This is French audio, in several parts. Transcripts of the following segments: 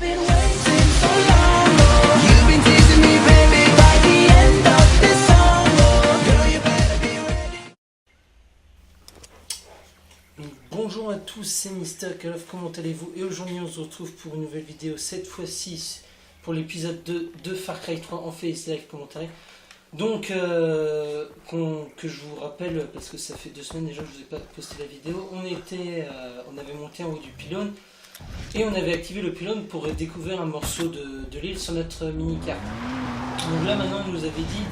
been waiting so long. Oh, you've been teasing me, baby, by the end of this song. Oh, girl, you better be ready. Bonjour à tous, c'est Mister Call of, comment allez-vous? Et aujourd'hui on se retrouve pour une nouvelle vidéo, cette fois-ci pour l'épisode 2 de Far Cry 3 en Face Live commentaire. Donc, que je vous rappelle, parce que ça fait 2 semaines déjà que je ne vous ai pas posté la vidéo, on avait monté en haut du pylône et on avait activé le pylône pour découvrir un morceau de l'île sur notre mini-carte. Donc là maintenant on nous avait dit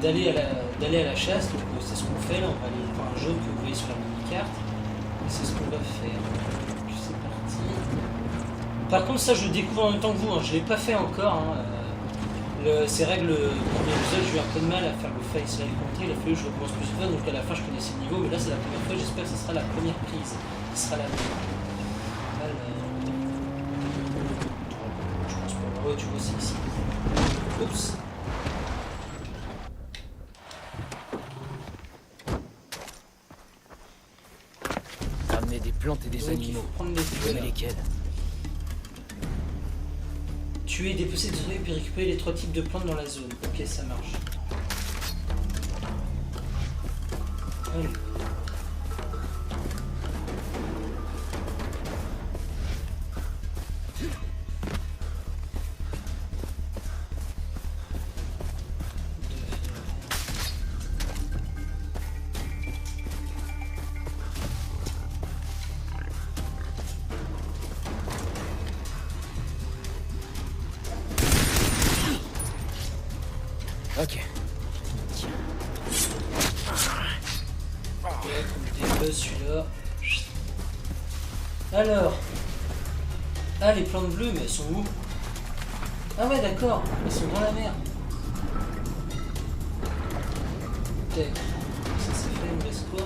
d'aller à la chasse, donc c'est ce qu'on fait là, on va aller voir un jaune que vous voyez sur la mini-carte, et c'est ce qu'on va faire. Donc c'est parti. Par contre ça je le découvre en même temps que vous, hein. Je ne l'ai pas fait encore. Hein. Ces règles, le premier épisode, j'ai eu un peu de mal à faire le face live compté, il a fallu que je recommence plusieurs fois, donc à la fin je connaissais le niveau, mais là c'est la première fois, j'espère que ce sera la première prise, qui sera la meilleure. Je pense pas, ouais tu vois c'est ici. Oups. Ramener des plantes et des Donc, animaux. il faut prendre les Mais deux, là. lesquels? Tuer et dépecer des oreilles puis récupérer les 3 types de plantes dans la zone. Ok, ça marche. Allez. Ok. Ouais, comme des buzz celui-là. Alors. Ah, les plantes bleues, mais elles sont où? Ah ouais, d'accord. Elles sont dans la mer. Ok. Ça c'est fait, il me reste quoi?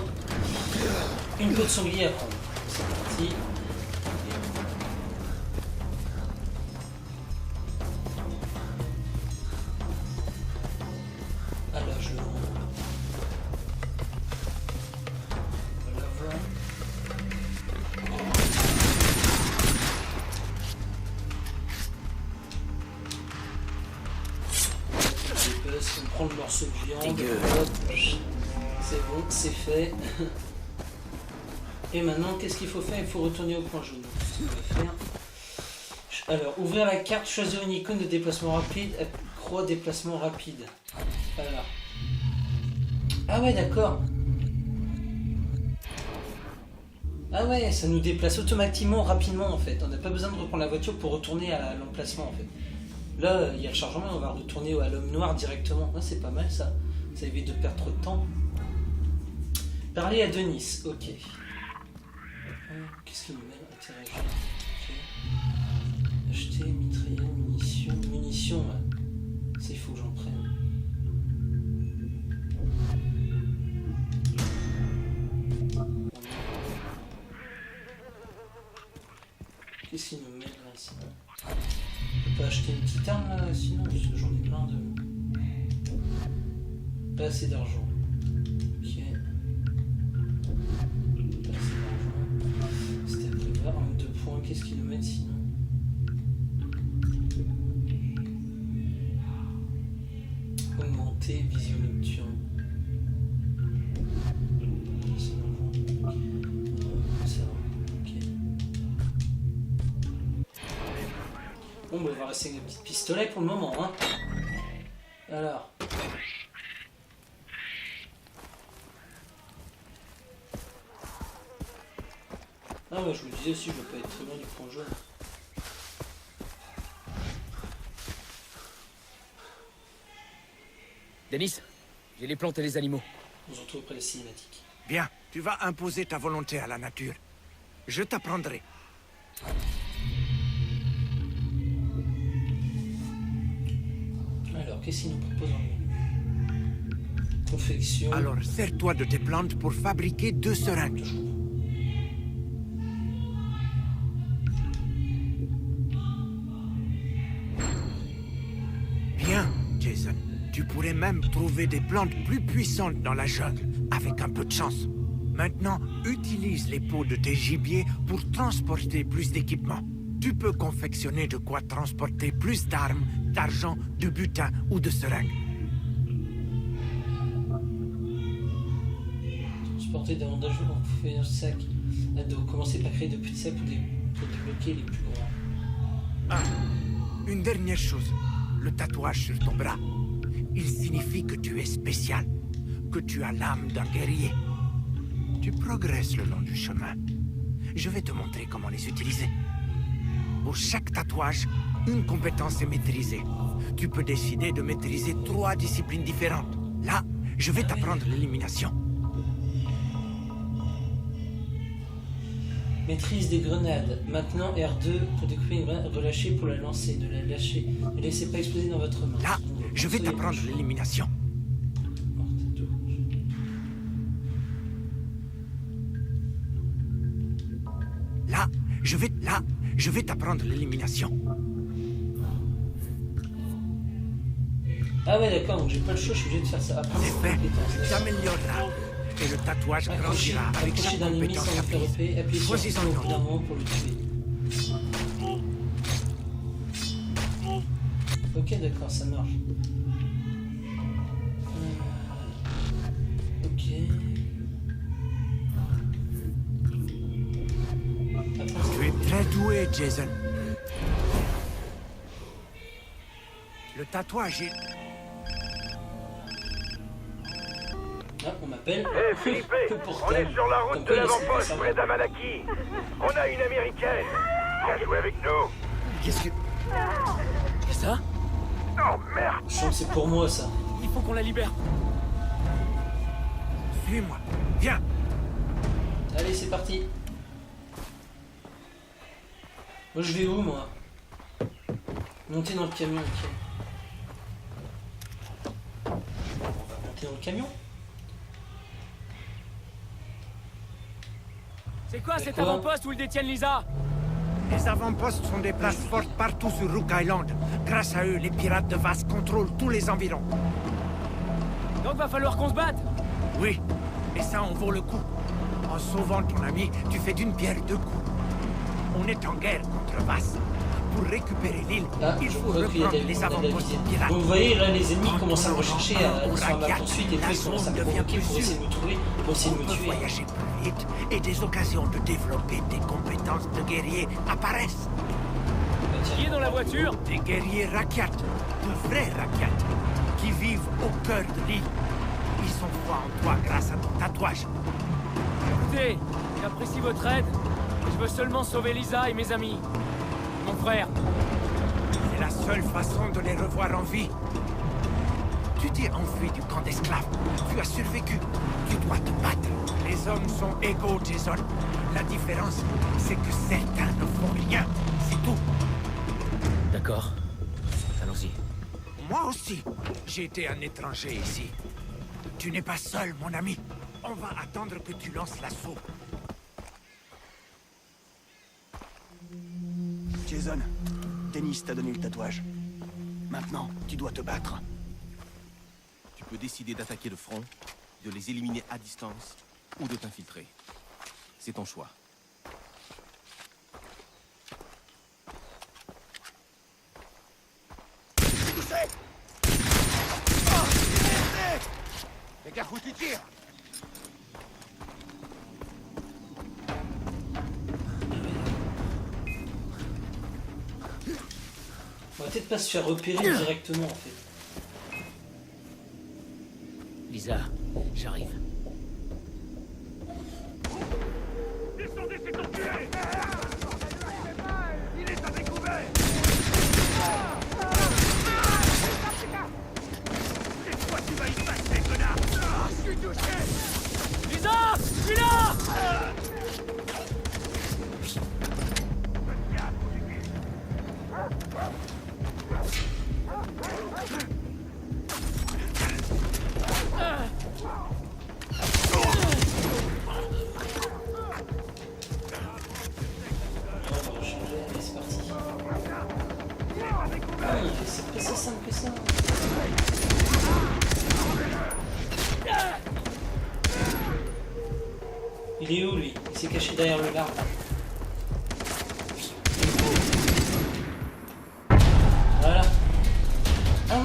Une peau de sanglier à prendre. C'est parti. Ah là, je le vois. On va la voir. On prend le morceau de viande. Dégueu. Hop. C'est bon, c'est fait. Et maintenant, qu'est-ce qu'il faut faire? Il faut retourner au point jaune. C'est ce qu'on va faire. Alors, ouvrir la carte, choisir une icône de déplacement rapide, croix déplacement rapide. Alors. Ah ouais, d'accord. Ah ouais, ça nous déplace automatiquement, rapidement en fait. On n'a pas besoin de reprendre la voiture pour retourner à l'emplacement en fait. Là, il y a le chargement, on va retourner à l'homme noir directement. Ah, c'est pas mal ça. Ça évite de perdre trop de temps. Parler à Denis, ok. Qu'est-ce qu'il nous met? Interagir. Ok. Acheter, mitrailleur, munitions. Munitions, ouais. Ça, il faut que j'en prenne. Qu'est-ce qu'il nous met là sinon? On peut pas acheter une petite arme là sinon, parce que j'en ai plein de. Pas assez d'argent. Ok. Pas assez d'argent. C'était à prévoir. En 2 points, qu'est-ce qu'ils nous mettent sinon? Augmenter vision nocturne. C'est l'argent. Ça, ok. Bon, bah, on va rester avec des petits pistolets pour le moment, hein. Alors. Ah ouais, je me disais aussi, je ne vais pas être très loin du point jaune. Denis, j'ai les plantes et les animaux. On se retrouve après la cinématique. Bien, tu vas imposer ta volonté à la nature. Je t'apprendrai. Alors, qu'est-ce qu'il nous propose en menu? Confection. Alors, sers-toi de tes plantes pour fabriquer 2 seringues. Bien, Jason. Tu pourrais même trouver des plantes plus puissantes dans la jungle, avec un peu de chance. Maintenant, utilise les peaux de tes gibiers pour transporter plus d'équipements. Tu peux confectionner de quoi transporter plus d'armes, d'argent, de butin ou de seringues. Transporter davantage en fait un sac à dos. Commencez par créer de petits sacs pour débloquer les plus grands. Ah, une dernière chose. Le tatouage sur ton bras. Il signifie que tu es spécial, que tu as l'âme d'un guerrier. Tu progresses le long du chemin. Je vais te montrer comment les utiliser. Pour chaque tatouage, une compétence est maîtrisée. Tu peux décider de maîtriser 3 disciplines différentes. Là, je vais t'apprendre l'élimination. Maîtrise des grenades. Maintenant R2 pour découper une grenade, relâcher pour la lancer. Ne la lâchez. Ne laissez pas exploser dans votre main. Là, je vais t'apprendre l'élimination. Là, je vais t'apprendre l'élimination. Ah ouais d'accord, donc j'ai pas le choix, je suis obligé de faire ça. Après, C'est c'est fait. compétence. Tu t'amélioreras. Et le tatouage grandira avec Accrocher chaque d'un ennemi compétence sans le faire acquise. repérer. Appuyez sur Choisis-en le une bouton autre. d'un moment pour le tuer. Ok d'accord, ça marche. Ok. Après, Tu es très doué, Jason. Le tatouage est... ah, on m'appelle. Hé Philippe, on est sur la route de l'avant-poste près d'Amalaki. On a une américaine. Viens jouer avec nous. Qu'est-ce que... ça? Oh merde. Je sens que c'est pour moi ça. Il faut qu'on la libère. Suis-moi. Viens. Allez, c'est parti. Moi je vais où moi? Monter dans le camion, ok. On va monter dans le camion. C'est quoi cet D'accord. avant-poste où ils détiennent Lisa? Les avant-postes sont des places fortes partout sur Rook Island. Grâce à eux, les pirates de Vass contrôlent tous les environs. Donc va falloir qu'on se batte. Oui, et ça en vaut le coup. En sauvant ton ami, tu fais d'une pierre deux coups. On est en guerre contre Vass. Pour récupérer l'île, Là, il je faut vois qu'il y a reprendre des les avant-postes pirates. Donc vous voyez là les ennemis Quand commencent à me on rechercher, en à prend sur ma Rakiat, poursuite et tout, la ils commencent à me zone devient provoquer plus pour essayer de sûre. me trouver, pour essayer de On me peut tuer. voyager plus vite et des occasions de développer des compétences de guerrier apparaissent. Bah, tiens. Qui est dans la voiture? Des guerriers Rakiat, de vrais Rakiat, qui vivent au cœur de l'île. Ils ont foi en toi grâce à ton tatouage. Écoutez, j'apprécie votre aide. Mais je veux seulement sauver Lisa et mes amis. Mon frère. C'est la seule façon de les revoir en vie. Tu t'es enfui du camp d'esclaves. Tu as survécu. Tu dois te battre. Les hommes sont égaux, Jason. La différence, c'est que certains ne font rien. C'est tout. D'accord. Allons-y. Moi aussi, j'ai été un étranger ici. Tu n'es pas seul, mon ami. On va attendre que tu lances l'assaut. Jason, Dennis t'a donné le tatouage. Maintenant, tu dois te battre. Tu peux décider d'attaquer de front, de les éliminer à distance ou de t'infiltrer. C'est ton choix. Les gars, où tu tires? On va peut-être pas se faire repérer directement en fait. Lisa, j'arrive. Descendez ces torturés. Il est à découvert. C'est toi qui vas y passer, connard. Je suis touché. Lisa! Je suis là! On va rechanger, allez c'est parti. Ah, c'est pas si simple que ça. Il est où lui? Il s'est caché derrière le large.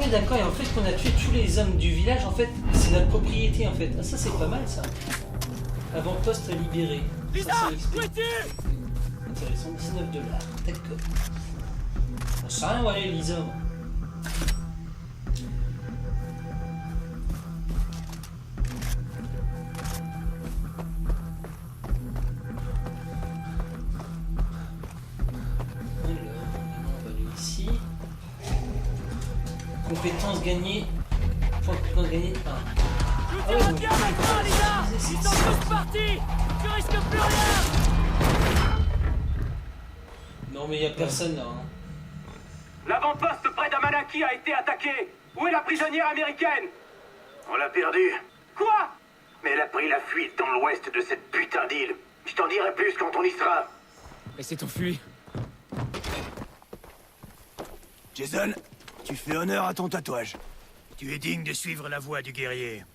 ouais, d'accord, et en fait, qu'on a tué tous les hommes du village, en fait, c'est notre propriété, en fait. Ah, ça, c'est pas mal, ça. Avant-poste à libérer. Lisa, 500 XP. où es-tu? Intéressant, 19 $. D'accord. On sait rien où aller, Lisa. Compétences gagnées. Point de compétences gagnées 1. Nous tirons bien maintenant, Lisa. Ils sont tous partis. Tu risques plus rien. Non mais y a personne là. Hein. L'avant-poste près d'Amanaki a été attaqué. Où est la prisonnière américaine? On l'a perdue. Quoi? Mais elle a pris la fuite dans l'ouest de cette putain d'île. Je t'en dirai plus quand on y sera. Et c'est enfui. Jason, tu fais honneur à ton tatouage. Tu es digne de suivre la voie du guerrier.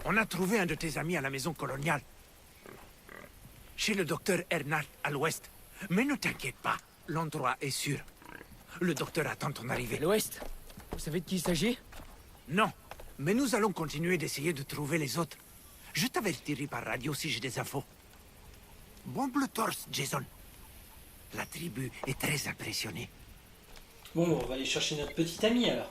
On a trouvé un de tes amis à la maison coloniale. Chez le docteur Ernalt à l'ouest. Mais ne t'inquiète pas, l'endroit est sûr. Le docteur attend ton À arrivée. l'ouest. Vous savez de qui il s'agit? Non, mais nous allons continuer d'essayer de trouver les autres. Je t'avertirai par radio si j'ai des infos. Bombe le torse, Jason. La tribu est très impressionnée. Bon, on va aller chercher notre petit ami alors.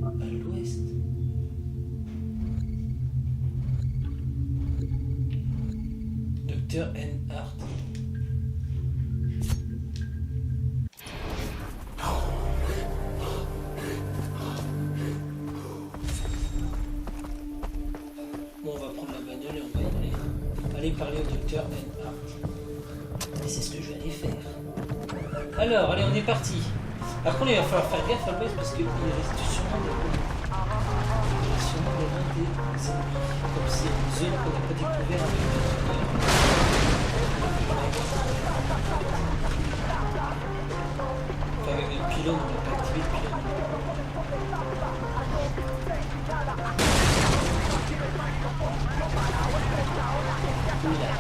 À l'ouest. Docteur N. Hart. Bon, on va prendre la bagnole et on va y aller. Aller parler au docteur N. Hart. Et c'est ce que je vais aller faire. Alors, allez, on est parti. Par contre, il va falloir faire gaffe à l'ouest parce qu'il reste sûrement des ennemis. Comme c'est une zone qu'on n'a pas découverte avec enfin, avec le pylône, on n'a pas activé le pylône. Oula.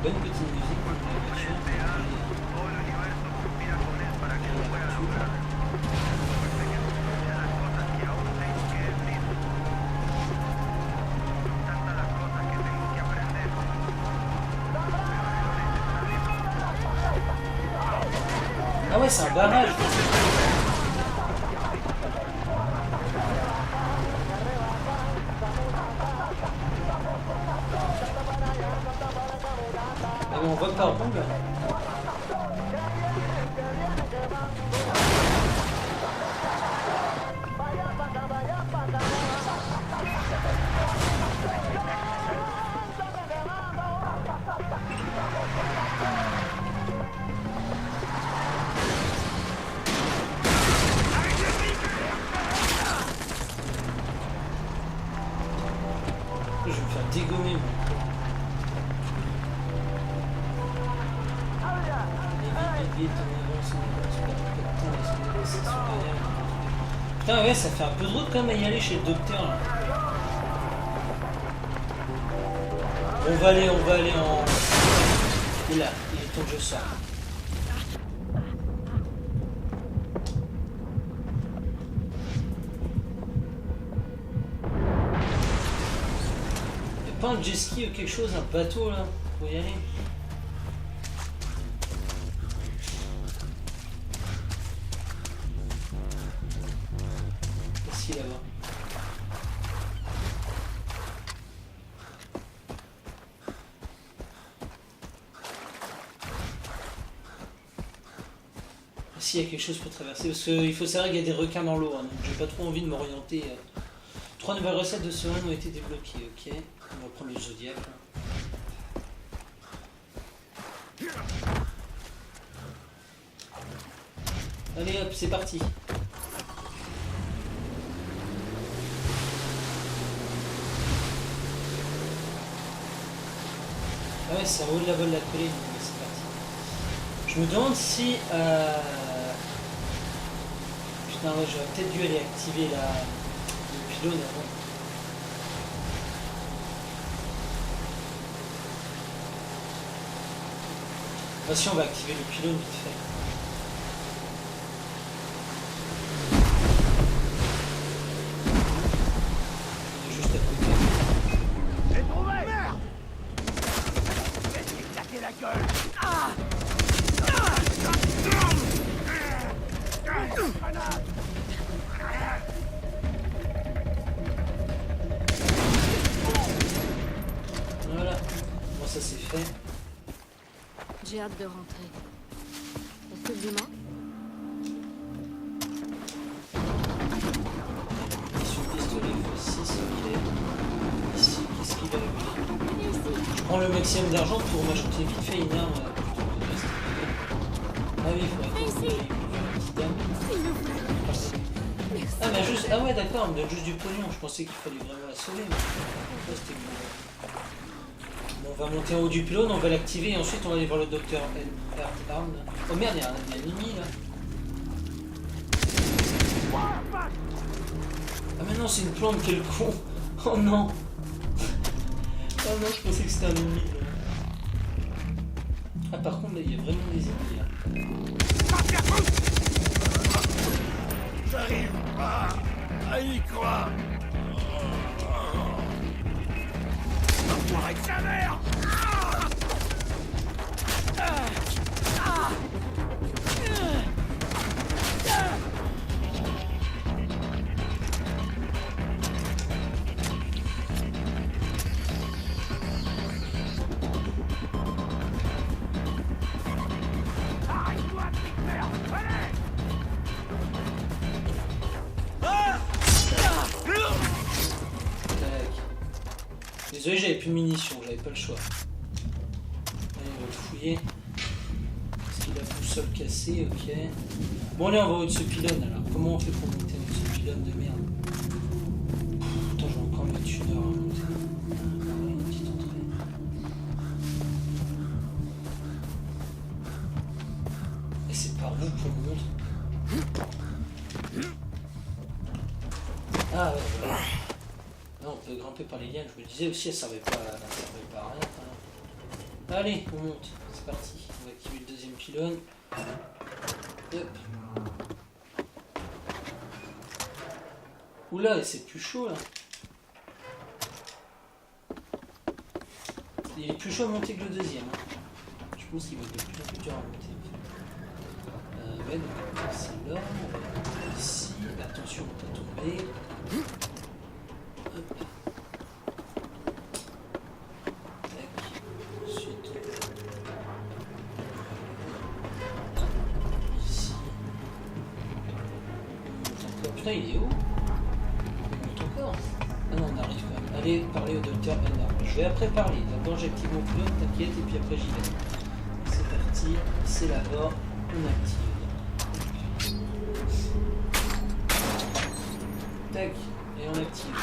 Bonne petite musique pour la voiture. Ah ouais, c'est un barrage. Ah mais on voit pas rond là. Je vais me faire dégommer moi. Putain ouais, ça fait un peu de route quand même à y aller chez le docteur là. On va aller en... Oula, il est temps que je sorte. Y'a pas un jet ski ou quelque chose, un bateau là, pour y aller? Ici là-bas. Ici il y a quelque chose pour traverser, parce qu'il faut savoir qu'il y a des requins dans l'eau, hein, donc j'ai pas trop envie de m'orienter. 3 nouvelles recettes de seringues ont été débloquées, ok. On va prendre le Zodiac. Là. Allez hop, c'est parti. Ah ouais, c'est en haut de la voie de la colline, donc c'est parti. Je me demande si... Putain, ouais, j'aurais peut-être dû aller activer le pylône avant. Enfin, si on va activer le pylône vite fait. Il est juste à côté. J'ai trouvé! Merde! Je vais t'éclater la gueule! Voilà. Bon, ça c'est fait. J'ai hâte de rentrer. Est-ce que dis-moi? Mission pistolet x6, ok. Ici, qu'est-ce qu'il a lui? Je prends le maximum d'argent pour m'ajouter vite fait une arme plutôt que de rester. Ah oui, il faudrait que je une petite arme. Ah, mais juste. Ah ouais, d'accord, on me donne juste du pognon. Je pensais qu'il fallait vraiment la sauver. Mais... ça, c'était bon. Bon, on va monter en haut du pylône, on va l'activer et ensuite on va aller voir le docteur Arm. Oh merde, il y a un ennemi là. Ah mais non, c'est une plante, quel con. Oh non. Oh non, je pensais que c'était un ennemi. Ah par contre, là, il y a vraiment des ennemis là. J'arrive pas à y croire! Enfoiré de sa mère! Arrête-toi, petite merde! Allez! Tac. Désolé, j'avais plus de munitions, j'avais pas le choix. Allez, on va le fouiller. Est-ce qu'il a la boussole cassée? Ok. Bon, allez, on va au-haut de ce pylône alors. Comment on fait pour monter au-haut de ce pylône de merde? Attends, je vais encore mettre une heure à monter. Ah, ouais, une petite entrée. Et c'est par où qu'on monte? Ah ouais, voilà. Non, on peut grimper par les lianes. Je me disais aussi, elle servait pas à rien. Hein. Allez, on monte. C'est parti. On va activer le deuxième pylône. Hop. Oula, et c'est plus chaud là. Il est plus chaud à monter que le deuxième. Hein. Je pense qu'il va être de plus en plus dur à monter en fait. Ouais, donc c'est là. On va monter ici. Attention, on peut tomber. Hop. Tac. Ensuite. Ici. On monte encore. Putain, il est haut. On monte encore. Ah non, on arrive quand même. Allez parler au docteur Bernard. Je vais après parler. D'abord j'active mon pilote, t'inquiète, et puis après j'y vais. C'est parti. C'est là-bas. On active. Tac, et on active.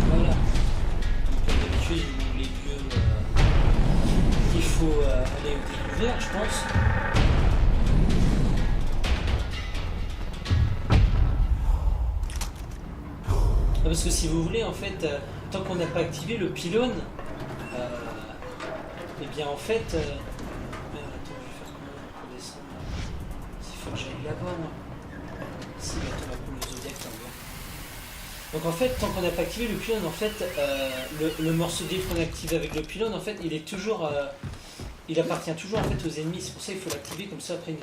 Voilà. Donc comme d'habitude, il nous les lieux qu'il faut aller au découvert, je pense. Parce que si vous voulez, en fait, tant qu'on n'a pas activé le pylône, et bien en fait... attends, je vais faire comment pour descendre là? Il faut que j'aille là-bas, moi. Si, bah, on va prendre le Zodiac là-bas. Donc en fait, tant qu'on n'a pas activé le pylône, en fait, le morceau d'île qu'on active avec le pylône, en fait, il est toujours... il appartient toujours en fait aux ennemis, c'est pour ça qu'il faut l'activer comme ça après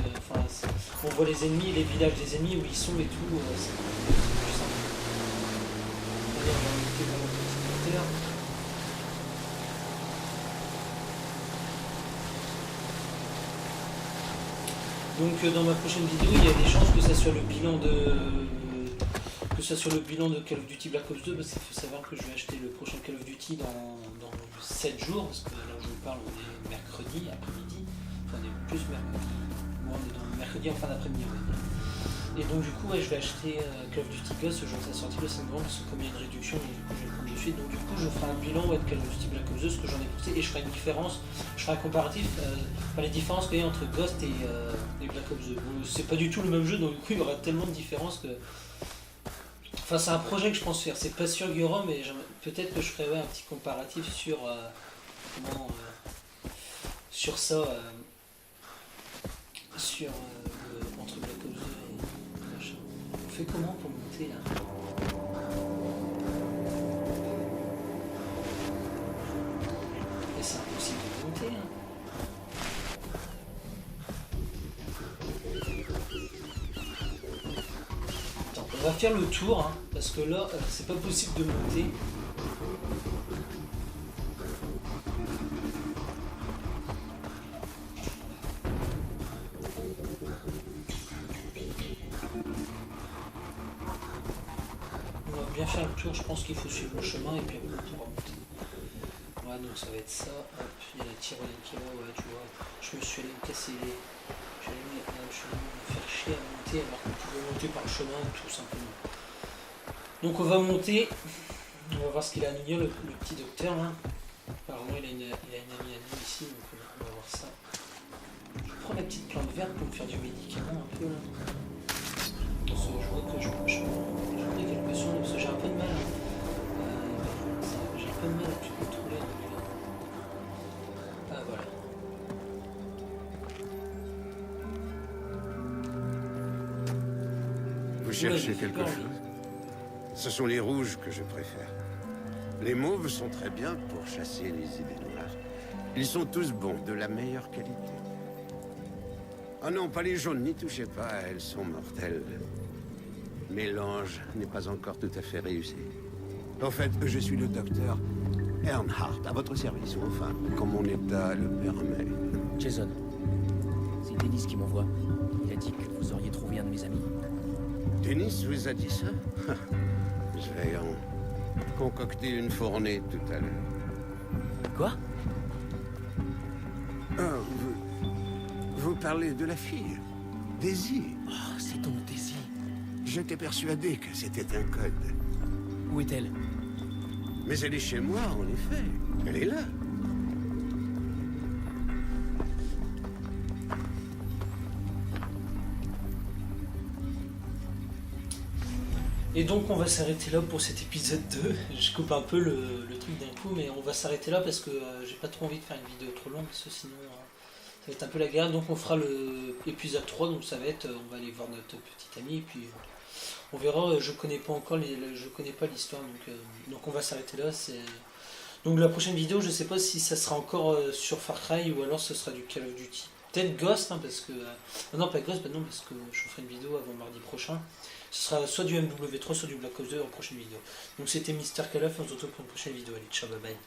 on voit les ennemis, les villages des ennemis où ils sont et tout, c'est plus simple. Allez, on va monter dans notre petit moteur. Donc dans ma prochaine vidéo, il y a des chances que ça soit le bilan de Call of Duty Black Ops 2, parce qu'il faut savoir que je vais acheter le prochain Call of Duty dans 7 jours, parce que là où je vous parle, on est mercredi après-midi, enfin on est plus mercredi, bon, on est dans le mercredi en fin d'après-midi on va dire. Et donc du coup ouais, je vais acheter Call of Duty Ghost, je vais sortir le 5 parce que comme il y a une réduction, du coup je vais le prendre de suite. Donc du coup je ferai un bilan ouais, de Call of Duty Black Ops 2, ce que j'en ai coûté, et je ferai une différence, je ferai un comparatif, les différences qu'il y a entre Ghost et Black Ops 2. Bon, c'est pas du tout le même jeu, donc du coup il y aura tellement de différences que... Enfin c'est un projet que je pense faire, c'est pas sûr qu'il y aura, mais peut-être que je ferai ouais, un petit comparatif sur... sur ça, entre Black Ops 2 et machin. On fait comment pour monter là? Et c'est impossible de monter hein. Attends, on va faire le tour hein, parce que là c'est pas possible de monter. Bien faire le tour, je pense qu'il faut suivre le chemin et puis après on pourra monter. Ouais, donc ça va être ça. Hop, il y a la tyrolienne qui est là, ouais, tu vois. Je me suis allé me casser les. Je suis allé me faire chier à monter alors qu'on pouvait monter par le chemin tout simplement. Donc on va monter. On va voir ce qu'il a à nous dire, le petit docteur là. Apparemment il a une amie à nous ici, donc on va voir ça. Je prends la petite plante verte pour me faire du médicament un peu là. Je vois que je prends quelques sons parce que j'ai un peu de mal. J'ai un peu de mal à tout contrôler. Ah voilà. Vous cherchez quelque chose? Ce sont les rouges que je préfère. Les mauves sont très bien pour chasser les idées noires. Ils sont tous bons, de la meilleure qualité. Ah non, pas les jaunes, n'y touchez pas, elles sont mortelles. Mélange n'est pas encore tout à fait réussi. En fait, je suis le docteur Earnhardt, à votre service, ou enfin, quand mon état le permet. Jason, c'est Dennis qui m'envoie. Il a dit que vous auriez trouvé un de mes amis. Dennis vous a dit ça? Je vais en concocter une fournée tout à l'heure. Quoi? Vous parlez de la fille, Daisy. Oh, c'est donc Daisy. J'étais persuadé que c'était un code. Où est-elle? Mais elle est chez moi, en effet. Elle est là. Et donc on va s'arrêter là pour cet épisode 2. Je coupe un peu le truc d'un coup, mais on va s'arrêter là parce que j'ai pas trop envie de faire une vidéo trop longue, parce que sinon ça va être un peu la galère. Donc on fera l'épisode 3, donc ça va être, on va aller voir notre petite amie, et puis on verra, je connais pas encore, je connais pas l'histoire, donc on va s'arrêter là. Donc la prochaine vidéo, je sais pas si ça sera encore sur Far Cry, ou alors ce sera du Call of Duty. Peut-être Ghost, hein, parce que... non, pas Ghost, bah non, parce que je ferai une vidéo avant mardi prochain. Ce sera soit du MW3, soit du Black Ops 2 en prochaine vidéo. Donc c'était Mr. Call of, on se retrouve pour une prochaine vidéo. Allez, ciao, bye bye.